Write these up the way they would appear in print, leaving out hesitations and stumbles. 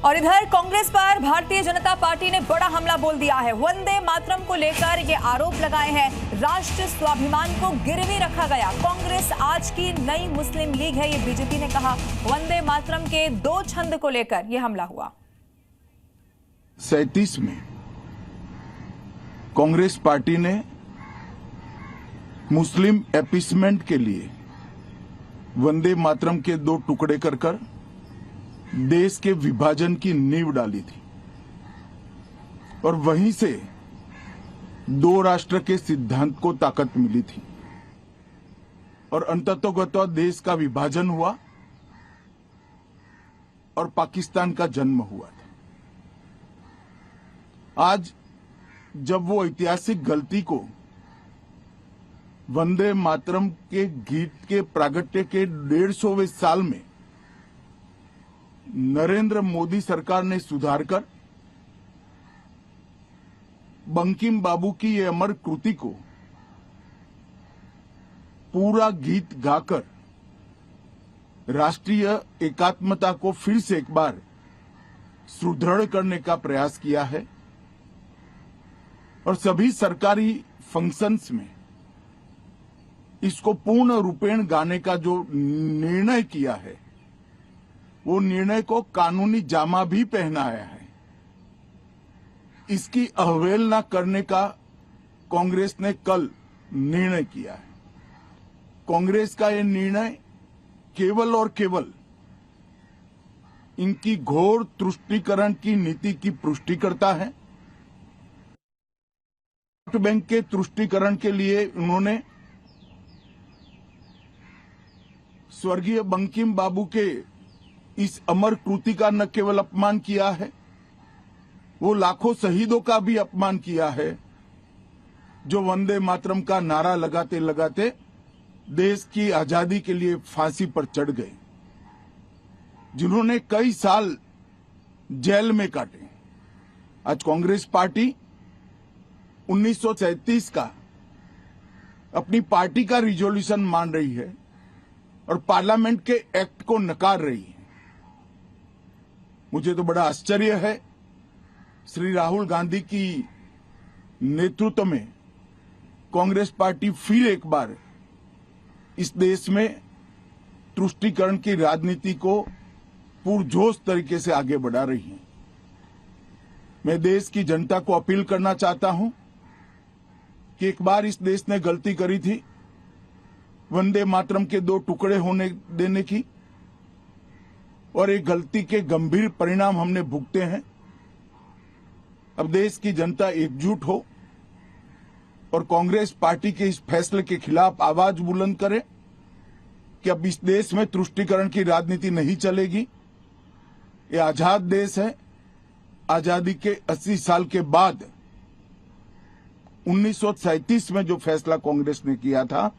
और इधर कांग्रेस पर भारतीय जनता पार्टी ने बड़ा हमला बोल दिया है। वंदे मातरम को लेकर ये आरोप लगाए हैं, राष्ट्र स्वाभिमान को गिरवी रखा गया। कांग्रेस आज की नई मुस्लिम लीग है, ये बीजेपी ने कहा। वंदे मातरम के 2 छंद को लेकर यह हमला हुआ। 37 में कांग्रेस पार्टी ने मुस्लिम अपीसमेंट के लिए वंदे मातरम के 2 टुकड़े कर देश के विभाजन की नींव डाली थी और वहीं से 2 राष्ट्र के सिद्धांत को ताकत मिली थी और अंततोगत्वा देश का विभाजन हुआ और पाकिस्तान का जन्म हुआ था। आज जब वो ऐतिहासिक गलती को वंदे मातरम के गीत के प्रागट्य के 150वें साल में नरेंद्र मोदी सरकार ने सुधारकर बंकिम बाबू की ये अमर कृति को पूरा गीत गाकर राष्ट्रीय एकात्मता को फिर से एक बार सुदृढ़ करने का प्रयास किया है और सभी सरकारी फंक्शंस में इसको पूर्ण रूपेण गाने का जो निर्णय किया है, वो निर्णय को कानूनी जामा भी पहनाया है। इसकी अवहेलना करने का कांग्रेस ने कल निर्णय किया है। कांग्रेस का ये निर्णय केवल और केवल इनकी घोर तुष्टीकरण की नीति की पुष्टि करता है। वोट बैंक के तुष्टीकरण के लिए उन्होंने स्वर्गीय बंकिम बाबू के इस अमर कृति का न केवल अपमान किया है, वो लाखों शहीदों का भी अपमान किया है जो वंदे मातरम का नारा लगाते लगाते देश की आजादी के लिए फांसी पर चढ़ गए, जिन्होंने कई साल जेल में काटे। आज कांग्रेस पार्टी 1937 का अपनी पार्टी का रिजोल्यूशन मान रही है और पार्लियामेंट के एक्ट को नकार रही है। मुझे तो बड़ा आश्चर्य है, श्री राहुल गांधी की नेतृत्व में कांग्रेस पार्टी फिर एक बार इस देश में तुष्टीकरण की राजनीति को पुरजोश तरीके से आगे बढ़ा रही है। मैं देश की जनता को अपील करना चाहता हूं कि एक बार इस देश ने गलती करी थी वंदे मातरम के 2 टुकड़े होने देने की, और एक गलती के गंभीर परिणाम हमने भुगते हैं। अब देश की जनता एकजुट हो और कांग्रेस पार्टी के इस फैसले के खिलाफ आवाज बुलंद करे कि अब इस देश में तुष्टीकरण की राजनीति नहीं चलेगी। ये आजाद देश है। आजादी के 80 साल के बाद 1937 में जो फैसला कांग्रेस ने किया था,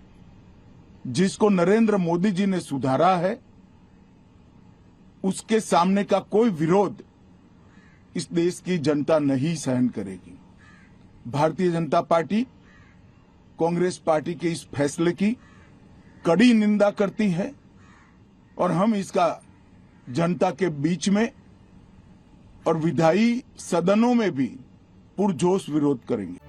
जिसको नरेंद्र मोदी जी ने सुधारा है, उसके सामने का कोई विरोध इस देश की जनता नहीं सहन करेगी। भारतीय जनता पार्टी कांग्रेस पार्टी के इस फैसले की कड़ी निंदा करती है और हम इसका जनता के बीच में और विधायी सदनों में भी पुरजोश विरोध करेंगे।